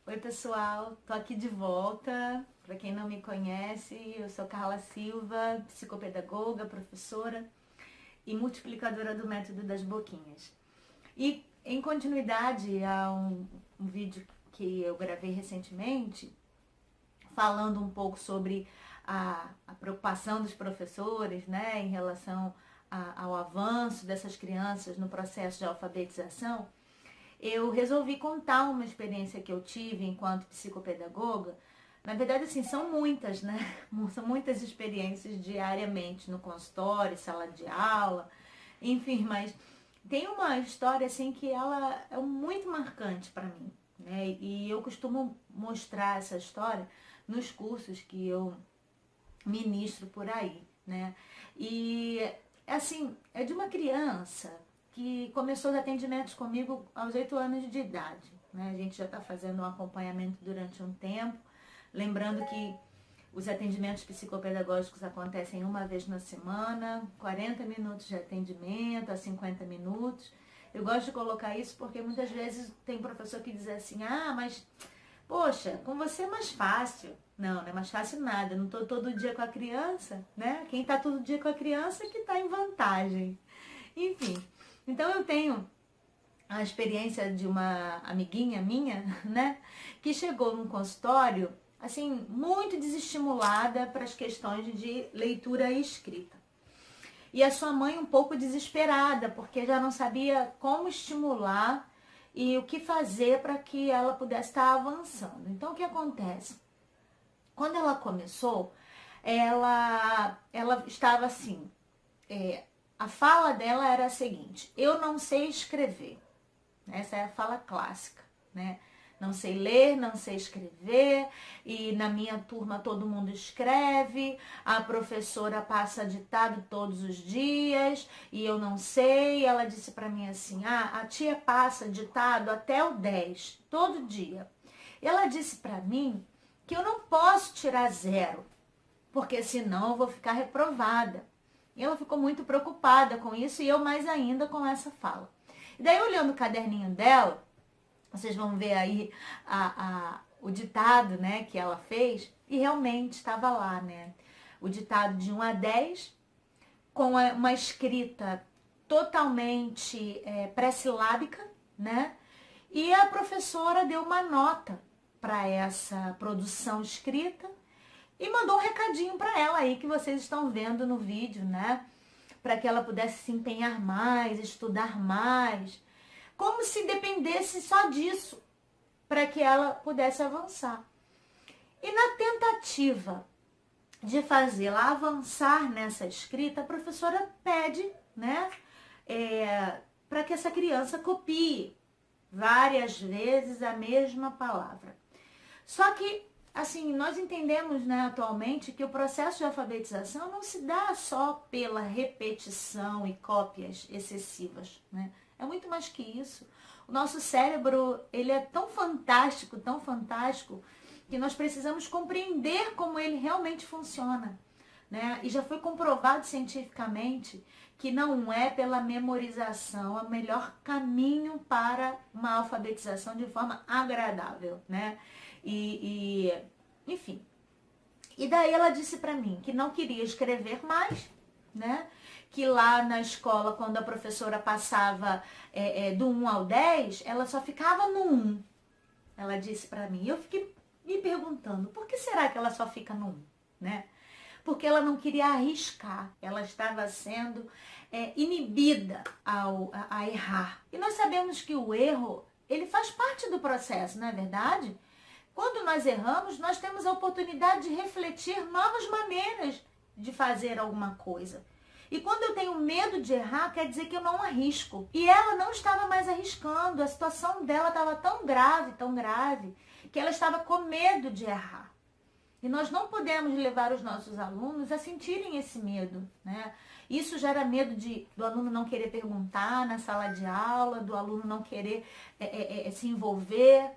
Oi pessoal, tô aqui de volta. Para quem não me conhece, eu sou Carla Silva, psicopedagoga, professora e multiplicadora do método das boquinhas. E em continuidade a um vídeo que eu gravei recentemente, falando um pouco sobre a preocupação dos professores, né, em relação ao avanço dessas crianças no processo de alfabetização, eu resolvi contar uma experiência que eu tive enquanto psicopedagoga. Na verdade, assim, são muitas, né? São muitas experiências diariamente no consultório, sala de aula, enfim, mas tem uma história, assim, que ela é muito marcante para mim, né? E eu costumo mostrar essa história nos cursos que eu ministro por aí, né? E, assim, é de uma criança que começou os atendimentos comigo aos 8 anos de idade, né? A gente já está fazendo um acompanhamento durante um tempo, lembrando que os atendimentos psicopedagógicos acontecem uma vez na semana, 40 minutos de atendimento a 50 minutos. Eu gosto de colocar isso porque muitas vezes tem professor que diz assim, mas, poxa, com você é mais fácil. Não é mais fácil nada, eu não estou todo dia com a criança, né? Quem está todo dia com a criança é que está em vantagem. Enfim, então eu tenho a experiência de uma amiguinha minha, né? Que chegou num consultório, assim, muito desestimulada para as questões de leitura e escrita. E a sua mãe um pouco desesperada, porque já não sabia como estimular e o que fazer para que ela pudesse estar avançando. Então, o que acontece? Quando ela começou, ela estava assim, a fala dela era a seguinte: eu não sei escrever. Essa é a fala clássica, né? Não sei ler, não sei escrever, e na minha turma todo mundo escreve, a professora passa ditado todos os dias, e eu não sei. Ela disse para mim assim, a tia passa ditado até o 10, todo dia. E ela disse para mim que eu não posso tirar 0, porque senão eu vou ficar reprovada. E ela ficou muito preocupada com isso, e eu mais ainda com essa fala. E daí, olhando o caderninho dela, vocês vão ver aí o ditado, né, que ela fez, e realmente estava lá, né? O ditado de 1 a 10, com uma escrita totalmente pré-silábica, né? E a professora deu uma nota para essa produção escrita e mandou um recadinho para ela aí, que vocês estão vendo no vídeo, né? Para que ela pudesse se empenhar mais, estudar mais, como se dependesse só disso, para que ela pudesse avançar. E na tentativa de fazê-la avançar nessa escrita, a professora pede, né, para que essa criança copie várias vezes a mesma palavra. Só que, assim, nós entendemos, né, atualmente, que o processo de alfabetização não se dá só pela repetição e cópias excessivas, né? É muito mais que isso. O nosso cérebro, ele é tão fantástico, que nós precisamos compreender como ele realmente funciona, né? E já foi comprovado cientificamente que não é pela memorização o melhor caminho para uma alfabetização de forma agradável, né? Enfim. E daí ela disse para mim que não queria escrever mais, né? Que lá na escola, quando a professora passava do 1 ao 10, ela só ficava no 1. Ela disse para mim. Eu fiquei me perguntando, por que será que ela só fica no 1, né? Porque ela não queria arriscar. Ela estava sendo inibida a errar. E nós sabemos que o erro, ele faz parte do processo, não é verdade? Quando nós erramos, nós temos a oportunidade de refletir novas maneiras de fazer alguma coisa. E quando eu tenho medo de errar, quer dizer que eu não arrisco. E ela não estava mais arriscando. A situação dela estava tão grave, que ela estava com medo de errar. E nós não podemos levar os nossos alunos a sentirem esse medo, né? Isso gera medo do aluno não querer perguntar na sala de aula, do aluno não querer se envolver.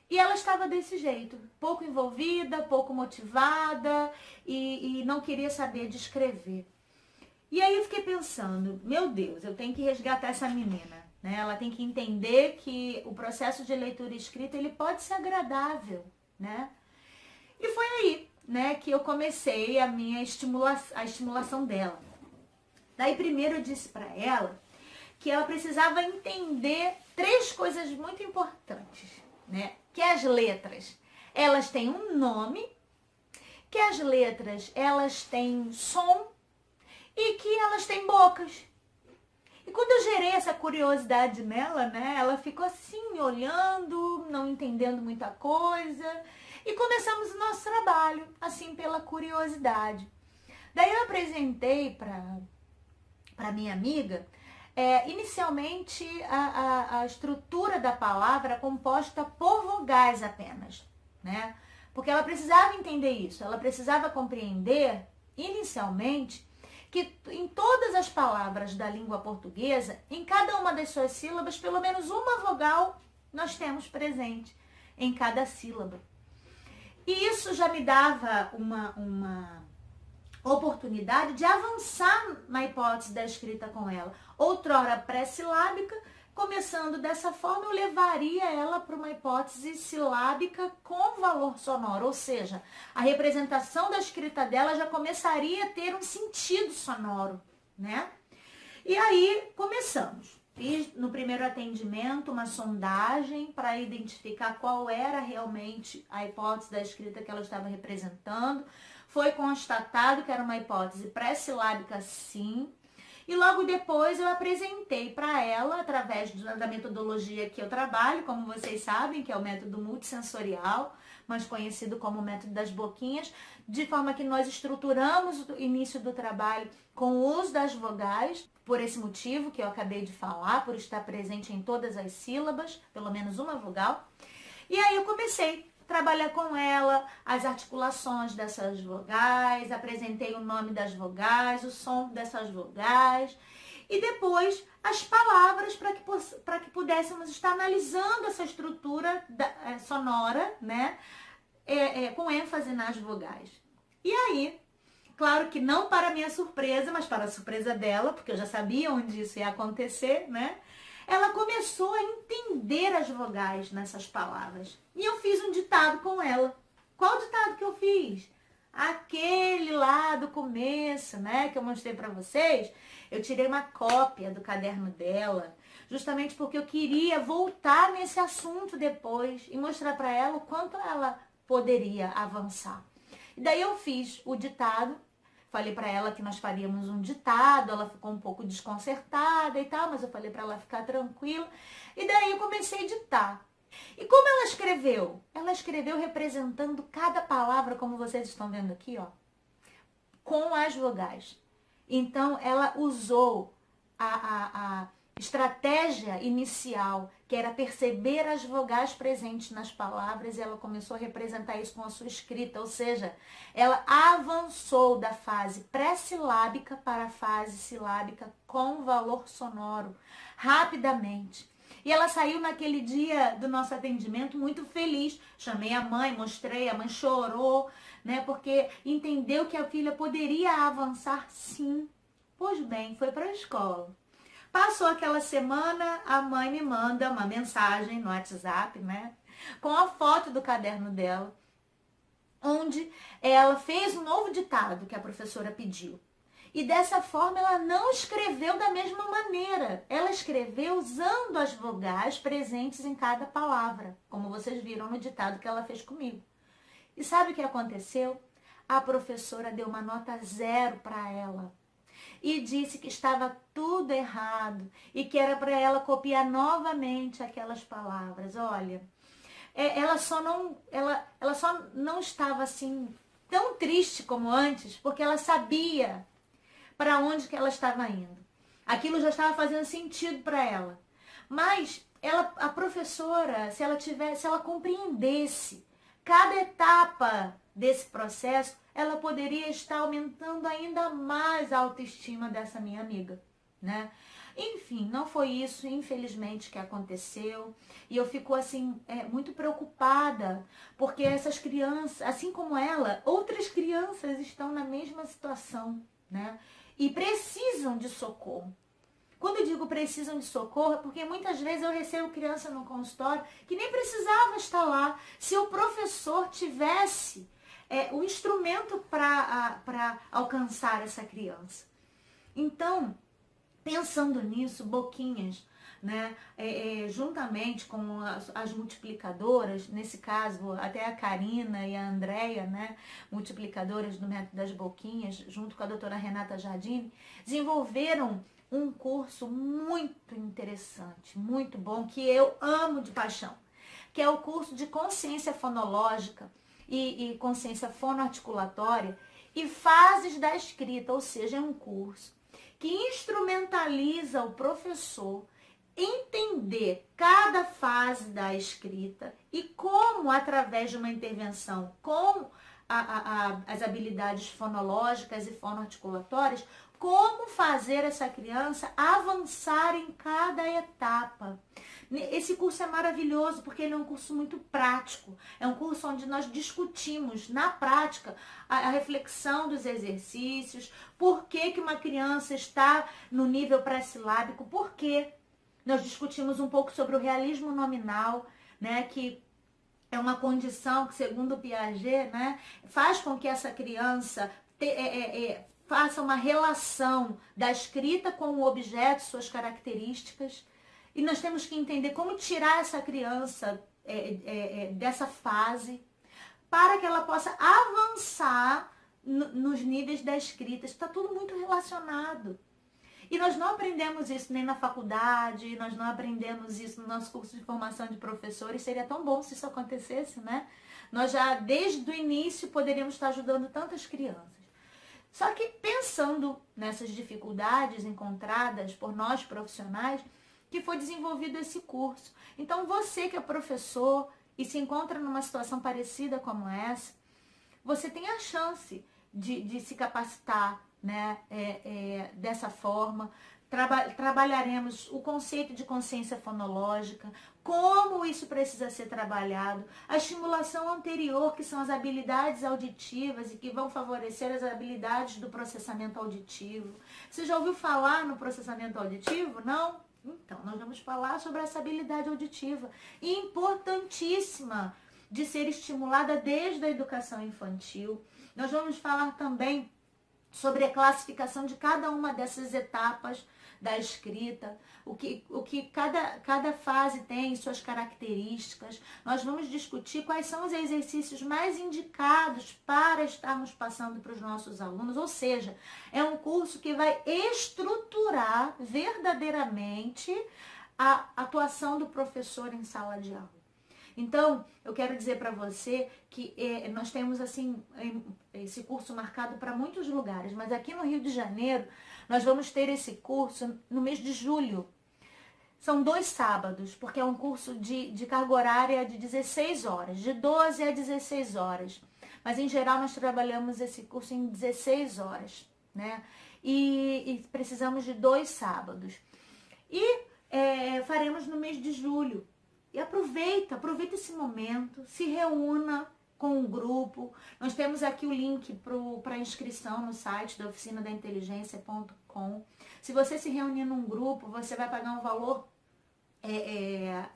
E ela estava desse jeito, pouco envolvida, pouco motivada e não queria saber de escrever. E aí eu fiquei pensando, meu Deus, eu tenho que resgatar essa menina. né? Ela tem que entender que o processo de leitura e escrita, ele pode ser agradável, né? E foi aí, né, que eu comecei a minha estimulação dela. Daí primeiro eu disse para ela que ela precisava entender 3 coisas muito importantes, né? Que as letras, elas têm um nome, que as letras, elas têm som e que elas têm bocas. E quando eu gerei essa curiosidade nela, né, ela ficou assim, olhando, não entendendo muita coisa, e começamos o nosso trabalho, assim, pela curiosidade. Daí eu apresentei para minha amiga, inicialmente a estrutura da palavra é composta por vogais apenas, né? Porque ela precisava entender isso, ela precisava compreender, inicialmente, que em todas as palavras da língua portuguesa, em cada uma das suas sílabas, pelo menos uma vogal nós temos presente em cada sílaba. E isso já me dava uma oportunidade de avançar na hipótese da escrita com ela. Outrora pré-silábica, começando dessa forma, eu levaria ela para uma hipótese silábica com valor sonoro, ou seja, a representação da escrita dela já começaria a ter um sentido sonoro, né? E aí começamos. Fiz no primeiro atendimento uma sondagem para identificar qual era realmente a hipótese da escrita que ela estava representando. Foi constatado que era uma hipótese pré-silábica, sim. E logo depois eu apresentei para ela, através da metodologia que eu trabalho, como vocês sabem, que é o método multissensorial, mais conhecido como método das boquinhas, de forma que nós estruturamos o início do trabalho com o uso das vogais, por esse motivo que eu acabei de falar, por estar presente em todas as sílabas, pelo menos uma vogal. E aí eu comecei a trabalhar com ela as articulações dessas vogais, apresentei o nome das vogais, o som dessas vogais, e depois as palavras para que pudéssemos estar analisando essa estrutura sonora, né? Com ênfase nas vogais. E aí, claro que não para minha surpresa, mas para a surpresa dela, porque eu já sabia onde isso ia acontecer, né? Ela começou a entender as vogais nessas palavras. E eu fiz um ditado com ela. Qual ditado que eu fiz? Aquele lá do começo, né, que eu mostrei para vocês. Eu tirei uma cópia do caderno dela, justamente porque eu queria voltar nesse assunto depois e mostrar para ela o quanto ela poderia avançar. E daí eu fiz o ditado. Falei para ela que nós faríamos um ditado, ela ficou um pouco desconcertada e tal, mas eu falei para ela ficar tranquila. E daí eu comecei a ditar. E como ela escreveu? Ela escreveu representando cada palavra, como vocês estão vendo aqui, ó, com as vogais. Então, ela usou a estratégia inicial, que era perceber as vogais presentes nas palavras, e ela começou a representar isso com a sua escrita, ou seja, ela avançou da fase pré-silábica para a fase silábica com valor sonoro, rapidamente. E ela saiu naquele dia do nosso atendimento muito feliz. Chamei a mãe, mostrei, a mãe chorou, né, porque entendeu que a filha poderia avançar sim. Pois bem, foi para a escola. Passou aquela semana, a mãe me manda uma mensagem no WhatsApp, né, com a foto do caderno dela, onde ela fez um novo ditado que a professora pediu. E dessa forma ela não escreveu da mesma maneira. Ela escreveu usando as vogais presentes em cada palavra, como vocês viram no ditado que ela fez comigo. E sabe o que aconteceu? A professora deu uma nota 0 para ela. E disse que estava tudo errado e que era para ela copiar novamente aquelas palavras. Olha, ela só não estava assim tão triste como antes, porque ela sabia para onde que ela estava indo. Aquilo já estava fazendo sentido para ela. Mas a professora, se ela compreendesse cada etapa desse processo, ela poderia estar aumentando ainda mais a autoestima dessa minha amiga, né? Enfim, não foi isso, infelizmente, que aconteceu. E eu fico, assim, muito preocupada, porque essas crianças, assim como ela, outras crianças estão na mesma situação, né? E precisam de socorro. Quando eu digo precisam de socorro, é porque muitas vezes eu recebo criança no consultório que nem precisava estar lá. Se o professor tivesse o instrumento para alcançar essa criança. Então, pensando nisso, Boquinhas, né, juntamente com as multiplicadoras, nesse caso até a Karina e a Andréia, né, multiplicadoras do método das Boquinhas, junto com a doutora Renata Jardini, desenvolveram um curso muito interessante, muito bom, que eu amo de paixão, que é o curso de consciência fonológica e consciência fonoarticulatória e fases da escrita, ou seja, é um curso que instrumentaliza o professor entender cada fase da escrita e como, através de uma intervenção com as habilidades fonológicas e fonoarticulatórias, como fazer essa criança avançar em cada etapa. Esse curso é maravilhoso porque ele é um curso muito prático. É um curso onde nós discutimos na prática a reflexão dos exercícios, por que uma criança está no nível pré-silábico, por quê. Nós discutimos um pouco sobre o realismo nominal, né, que é uma condição que, segundo o Piaget, né, faz com que essa criança faça uma relação da escrita com o objeto, suas características. E nós temos que entender como tirar essa criança dessa fase para que ela possa avançar nos níveis da escrita. Está tudo muito relacionado. E nós não aprendemos isso nem na faculdade, nós não aprendemos isso no nosso curso de formação de professores. Seria tão bom se isso acontecesse, né? Nós já, desde o início, poderíamos estar ajudando tantas crianças. Só que pensando nessas dificuldades encontradas por nós profissionais, que foi desenvolvido esse curso. Então, você que é professor e se encontra numa situação parecida como essa, você tem a chance de se capacitar, né, dessa forma. Trabalharemos o conceito de consciência fonológica, como isso precisa ser trabalhado, a estimulação anterior, que são as habilidades auditivas e que vão favorecer as habilidades do processamento auditivo. Você já ouviu falar no processamento auditivo? Não? Então, nós vamos falar sobre essa habilidade auditiva, importantíssima de ser estimulada desde a educação infantil. Nós vamos falar também sobre a classificação de cada uma dessas etapas da escrita, o que cada fase tem, suas características. Nós vamos discutir quais são os exercícios mais indicados para estarmos passando para os nossos alunos, ou seja, é um curso que vai estruturar verdadeiramente a atuação do professor em sala de aula. Então, eu quero dizer para você que nós temos assim esse curso marcado para muitos lugares, mas aqui no Rio de Janeiro nós vamos ter esse curso no mês de julho. São 2 sábados, porque é um curso de carga horária de 16 horas, de 12 a 16 horas. Mas em geral nós trabalhamos esse curso em 16 horas, né? E precisamos de 2 sábados. E faremos no mês de julho. E aproveita esse momento, se reúna com o grupo. Nós temos aqui o link para inscrição no site da oficinadainteligência.com. Se você se reunir num grupo, você vai pagar um valor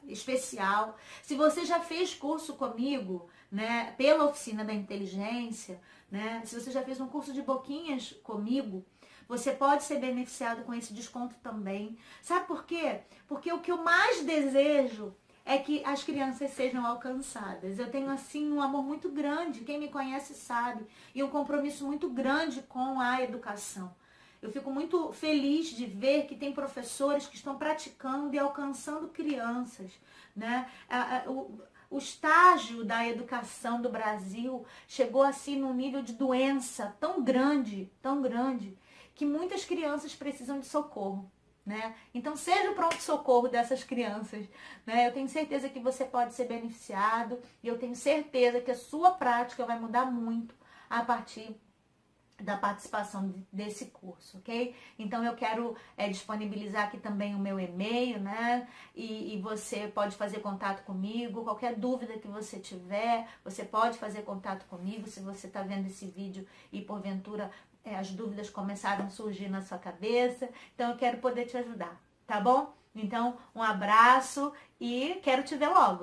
especial. Se você já fez curso comigo, né, pela Oficina da Inteligência, né, se você já fez um curso de Boquinhas comigo, você pode ser beneficiado com esse desconto também. Sabe por quê? Porque o que eu mais desejo é que as crianças sejam alcançadas. Eu tenho, assim, um amor muito grande, quem me conhece sabe, e um compromisso muito grande com a educação. Eu fico muito feliz de ver que tem professores que estão praticando e alcançando crianças, né? O estágio da educação do Brasil chegou, assim, num nível de doença tão grande, que muitas crianças precisam de socorro. Né? Então seja o pronto-socorro dessas crianças, né? Eu tenho certeza que você pode ser beneficiado e eu tenho certeza que a sua prática vai mudar muito a partir da participação desse curso, ok? Então eu quero disponibilizar aqui também o meu e-mail, né? E você pode fazer contato comigo, qualquer dúvida que você tiver, você pode fazer contato comigo. Se você está vendo esse vídeo e porventura as dúvidas começaram a surgir na sua cabeça. Então eu quero poder te ajudar, tá bom? Então, um abraço e quero te ver logo.